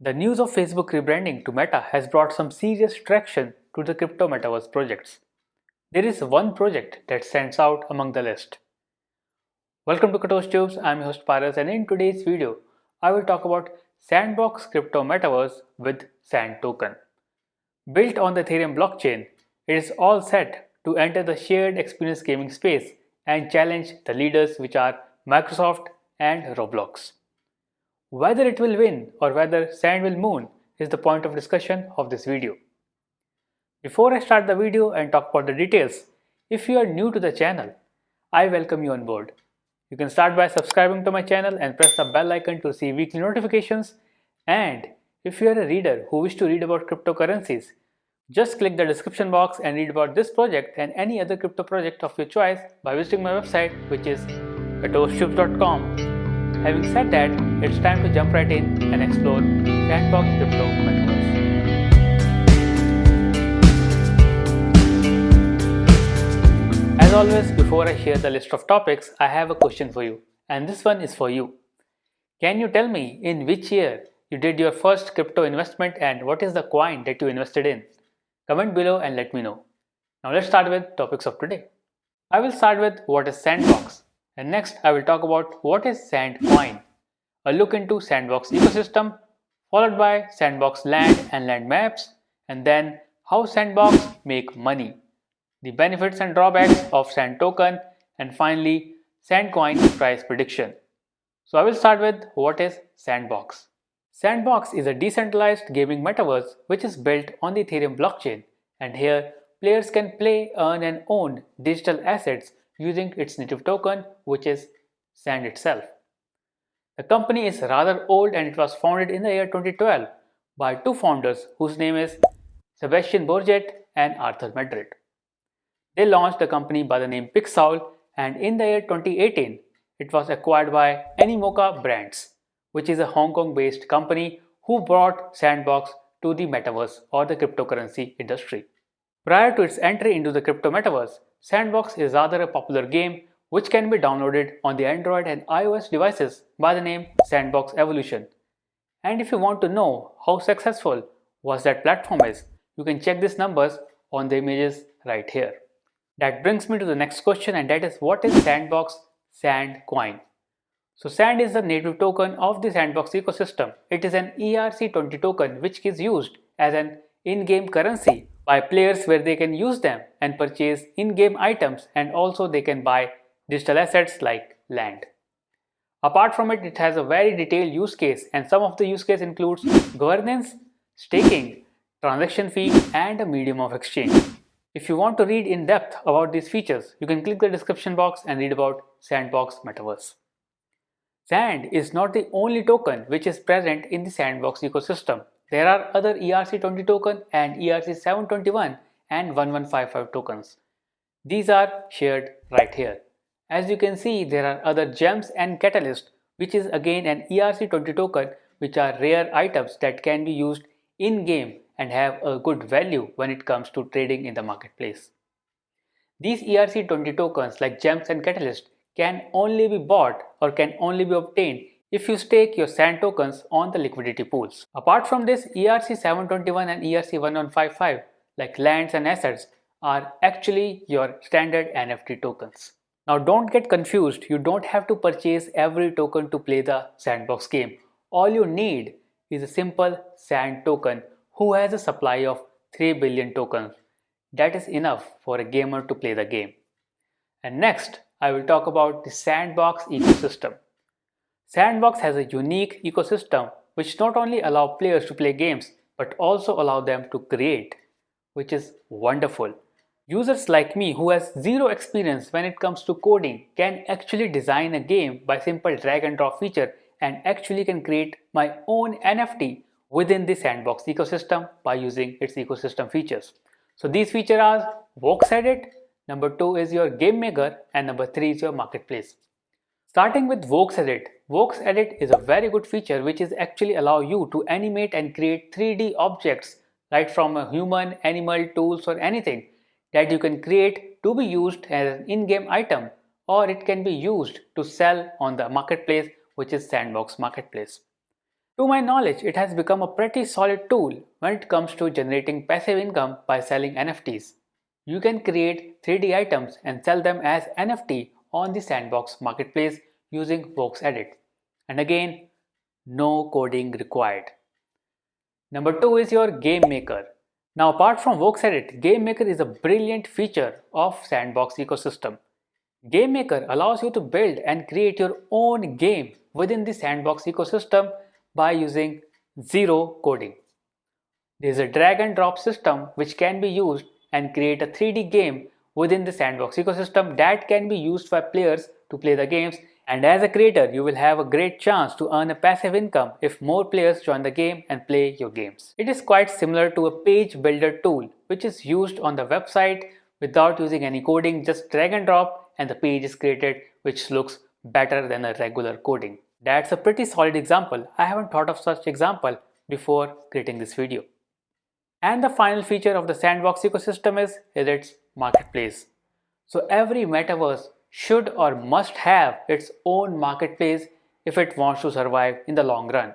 The news of Facebook rebranding to Meta has brought some serious traction to the crypto metaverse projects. There is one project that stands out among the list. Welcome to Katosh Tubes, I'm your host Paras, and in today's video, I will talk about Sandbox Crypto Metaverse with Sand Token. Built on the Ethereum blockchain, it is all set to enter the shared experience gaming space and challenge the leaders, which are Microsoft and Roblox. Whether it will win or whether Sand will moon is the point of discussion of this video. Before I start the video and talk about the details, if you are new to the channel, I welcome you on board. You can start by subscribing to my channel and press the bell icon to receive weekly notifications. And if you are a reader who wish to read about cryptocurrencies, just click the description box and read about this project and any other crypto project of your choice by visiting my website, which is katoshTubes.com. Having said that, it's time to jump right in and explore Sandbox Crypto Metaverse. As always, before I share the list of topics, I have a question for you, and this one is for you. Can you tell me in which year you did your first crypto investment and what is the coin that you invested in? Comment below and let me know. Now let's start with topics of today. I will start with what is Sandbox, and next I will talk about what is Sandcoin, a look into Sandbox ecosystem, followed by Sandbox Land and land maps, and then how Sandbox make money, the benefits and drawbacks of Sand token, and finally Sandcoin price prediction. So I will start with what is Sandbox. Sandbox is a decentralized gaming metaverse which is built on the Ethereum blockchain, and here players can play, earn and own digital assets using its native token, which is Sand itself. The company is rather old and it was founded in the year 2012 by two founders whose name is Sebastian Bourget and Arthur Madrid. They launched the company by the name Pixel, and in the year 2018, it was acquired by Animoca Brands, which is a Hong Kong based company who brought Sandbox to the metaverse or the cryptocurrency industry. Prior to its entry into the crypto metaverse, Sandbox is rather a popular game which can be downloaded on the Android and iOS devices by the name Sandbox Evolution. And if you want to know how successful was that platform is, you can check these numbers on the images right here. That brings me to the next question, and that is what is Sandbox Sand Coin? So Sand is the native token of the Sandbox ecosystem. It is an ERC20 token which is used as an in-game currency by players where they can use them and purchase in-game items, and also they can buy digital assets like land. Apart from it, it has a very detailed use case, and some of the use case includes governance, staking, transaction fee and a medium of exchange. If you want to read in depth about these features, you can click the description box and read about Sandbox Metaverse. Sand is not the only token which is present in the Sandbox ecosystem. There are other ERC20 token and ERC721 and 1155 tokens. These are shared right here. As you can see, there are other gems and catalyst, which is again an ERC20 token, which are rare items that can be used in game and have a good value when it comes to trading in the marketplace. These ERC20 tokens like gems and catalyst can only be bought or can only be obtained if you stake your Sand tokens on the liquidity pools. Apart from this, ERC721 and ERC1155 like lands and assets are actually your standard NFT tokens. Now don't get confused, you don't have to purchase every token to play the Sandbox game. All you need is a simple Sand token who has a supply of 3 billion tokens. That is enough for a gamer to play the game. And next, I will talk about the Sandbox ecosystem. Sandbox has a unique ecosystem which not only allow players to play games but also allow them to create, which is wonderful. Users like me who has zero experience when it comes to coding can actually design a game by simple drag and drop feature and actually can create my own NFT within the Sandbox ecosystem by using its ecosystem features. So these features are Vox Edit, number 2 is your Game Maker, and number 3 is your Marketplace. Starting with Vox Edit. Vox Edit is a very good feature which is actually allow you to animate and create 3D objects right from a human, animal, tools or anything that you can create to be used as an in-game item, or it can be used to sell on the marketplace, which is Sandbox Marketplace. To my knowledge, it has become a pretty solid tool when it comes to generating passive income by selling NFTs. You can create 3D items and sell them as NFT on the Sandbox marketplace using VoxEdit. And again, no coding required. Number 2 is your Game Maker. Now apart from VoxEdit, Game Maker is a brilliant feature of Sandbox ecosystem. Game Maker allows you to build and create your own game within the Sandbox ecosystem by using zero coding. There is a drag and drop system which can be used and create a 3D game within the Sandbox ecosystem that can be used by players to play the games, and as a creator you will have a great chance to earn a passive income if more players join the game and play your games. It is quite similar to a page builder tool which is used on the website without using any coding, just drag and drop and the page is created, which looks better than a regular coding. That's a pretty solid example. I haven't thought of such example before creating this video. And the final feature of the Sandbox ecosystem is its marketplace. So every metaverse should or must have its own marketplace if it wants to survive in the long run.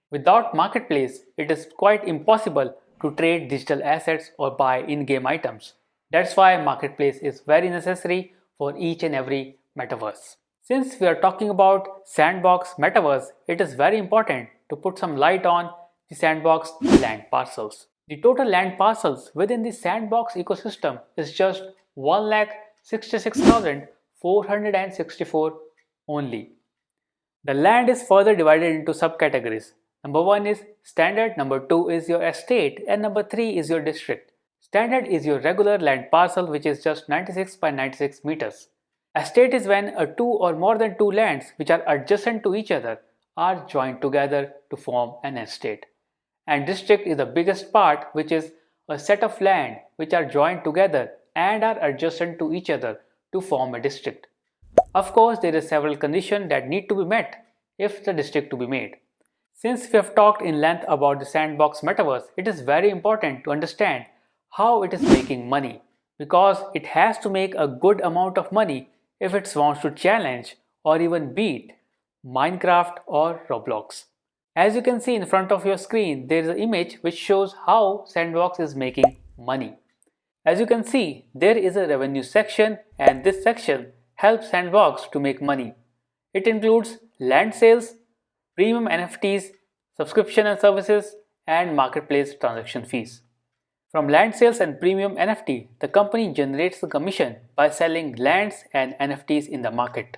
Without marketplace, it is quite impossible to trade digital assets or buy in-game items. That's why marketplace is very necessary for each and every metaverse. Since we are talking about Sandbox Metaverse, it is very important to put some light on the Sandbox land parcels. The total land parcels within the Sandbox ecosystem is just 1,66,464 only. The land is further divided into subcategories. Number 1 is standard, number 2 is your estate, and number 3 is your district. Standard is your regular land parcel which is just 96 by 96 meters. Estate is when two or more than two lands which are adjacent to each other are joined together to form an estate. And district is the biggest part, which is a set of land which are joined together and are adjacent to each other to form a district. Of course, there are several conditions that need to be met if the district to be made. Since we have talked in length about the Sandbox Metaverse, it is very important to understand how it is making money, because it has to make a good amount of money if it wants to challenge or even beat Minecraft or Roblox. As you can see in front of your screen, there is an image which shows how Sandbox is making money. As you can see, there is a revenue section, and this section helps Sandbox to make money. It includes land sales, premium NFTs, subscription and services, and marketplace transaction fees. From land sales and premium NFT, the company generates a commission by selling lands and NFTs in the market.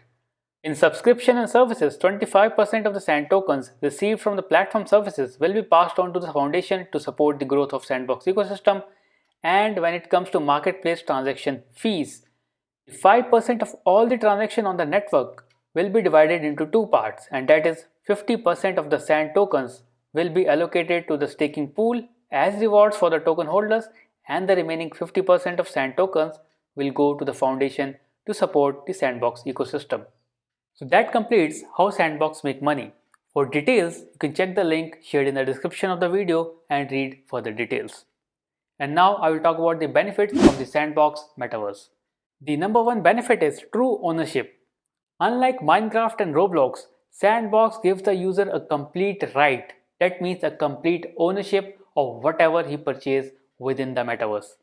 In subscription and services, 25% of the Sand tokens received from the platform services will be passed on to the foundation to support the growth of Sandbox ecosystem. And when it comes to marketplace transaction fees, 5% of all the transaction on the network will be divided into two parts, and that is 50% of the Sand tokens will be allocated to the staking pool as rewards for the token holders, and the remaining 50% of Sand tokens will go to the foundation to support the Sandbox ecosystem. So that completes how Sandbox make money. For details, you can check the link shared in the description of the video and read further details. And now I will talk about the benefits of the Sandbox Metaverse. The number one benefit is true ownership. Unlike Minecraft and Roblox, Sandbox gives the user a complete right. That means a complete ownership of whatever he purchased within the metaverse.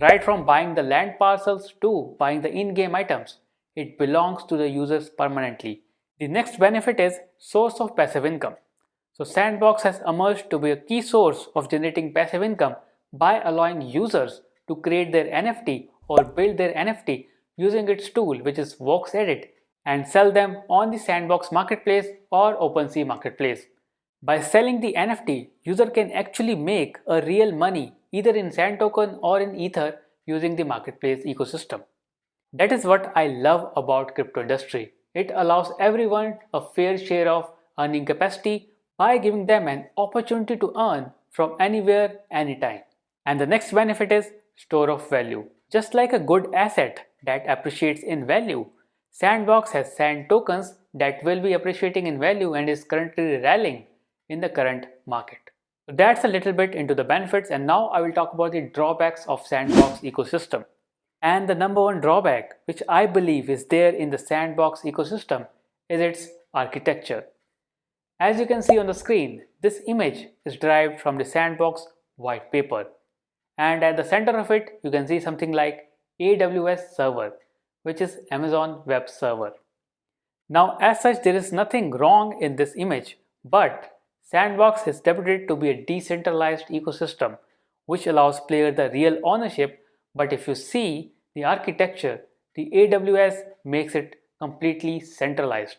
Right from buying the land parcels to buying the in-game items, it belongs to the users permanently. The next benefit is source of passive income. So Sandbox has emerged to be a key source of generating passive income by allowing users to create their NFT or build their NFT using its tool, which is VoxEdit, and sell them on the Sandbox marketplace or OpenSea marketplace. By selling the NFT, user can actually make a real money either in Sand token or in Ether using the marketplace ecosystem. That is what I love about crypto industry. It allows everyone a fair share of earning capacity by giving them an opportunity to earn from anywhere, anytime. And the next benefit is store of value. Just like a good asset that appreciates in value, Sandbox has Sand tokens that will be appreciating in value and is currently rallying in the current market. So that's a little bit into the benefits, and now I will talk about the drawbacks of Sandbox ecosystem. And the number one drawback which I believe is there in the Sandbox ecosystem is its architecture. As you can see on the screen, this image is derived from the Sandbox white paper, and at the center of it you can see something like AWS server, which is Amazon Web Server. Now as such there is nothing wrong in this image, but Sandbox is debuted to be a decentralized ecosystem which allows players the real ownership, but if you see the architecture, the AWS makes it completely centralized.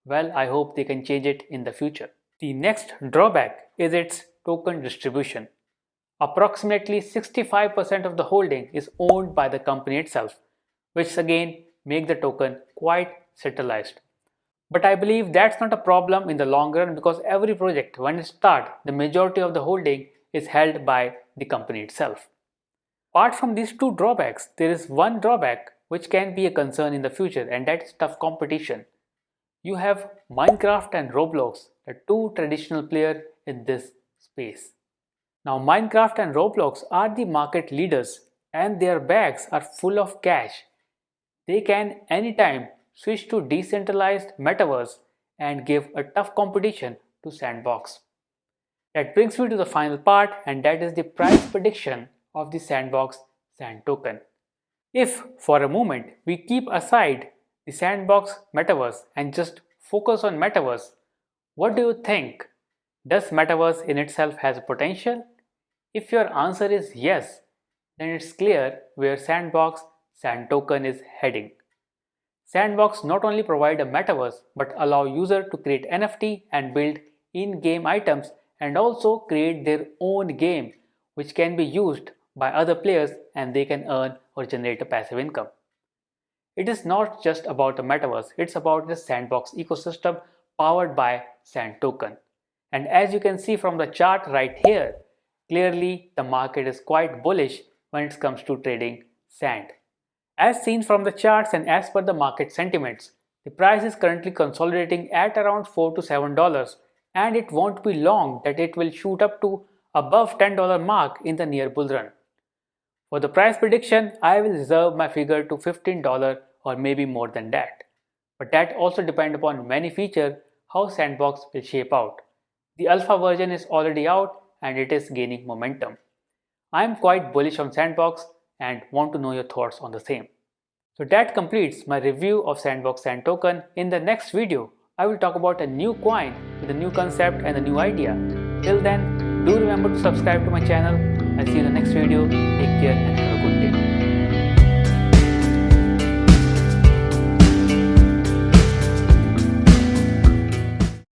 Well, I hope they can change it in the future. The next drawback is its token distribution. Approximately 65% of the holding is owned by the company itself, which again make the token quite centralized. But I believe that's not a problem in the long run because every project, when it starts, the majority of the holding is held by the company itself. Apart from these two drawbacks, there is one drawback which can be a concern in the future, and that is tough competition. You have Minecraft and Roblox, the two traditional players in this space. Now Minecraft and Roblox are the market leaders and their bags are full of cash. They can anytime switch to decentralized metaverse and give a tough competition to Sandbox. That brings me to the final part, and that is the price prediction of the Sandbox Sand token. If for a moment we keep aside the Sandbox metaverse and just focus on metaverse, what do you think? Does metaverse in itself has a potential? If your answer is yes, then it's clear where Sandbox Sand token is heading. Sandbox not only provide a metaverse but allow user to create NFT and build in-game items and also create their own game which can be used by other players and they can earn or generate a passive income. It is not just about the metaverse, it's about the Sandbox ecosystem powered by Sand token. And as you can see from the chart right here, clearly the market is quite bullish when it comes to trading Sand. As seen from the charts and as per the market sentiments, the price is currently consolidating at around $4 to $7 and it won't be long that it will shoot up to above $10 mark in the near bull run. For the price prediction, I will reserve my figure to $15 or maybe more than that. But that also depends upon many features how Sandbox will shape out. The alpha version is already out and it is gaining momentum. I am quite bullish on Sandbox and want to know your thoughts on the same. So that completes my review of Sandbox Sand token. In the next video, I will talk about a new coin with a new concept and a new idea. Till then, do remember to subscribe to my channel. I'll see you in the next video. Take care and have a good day.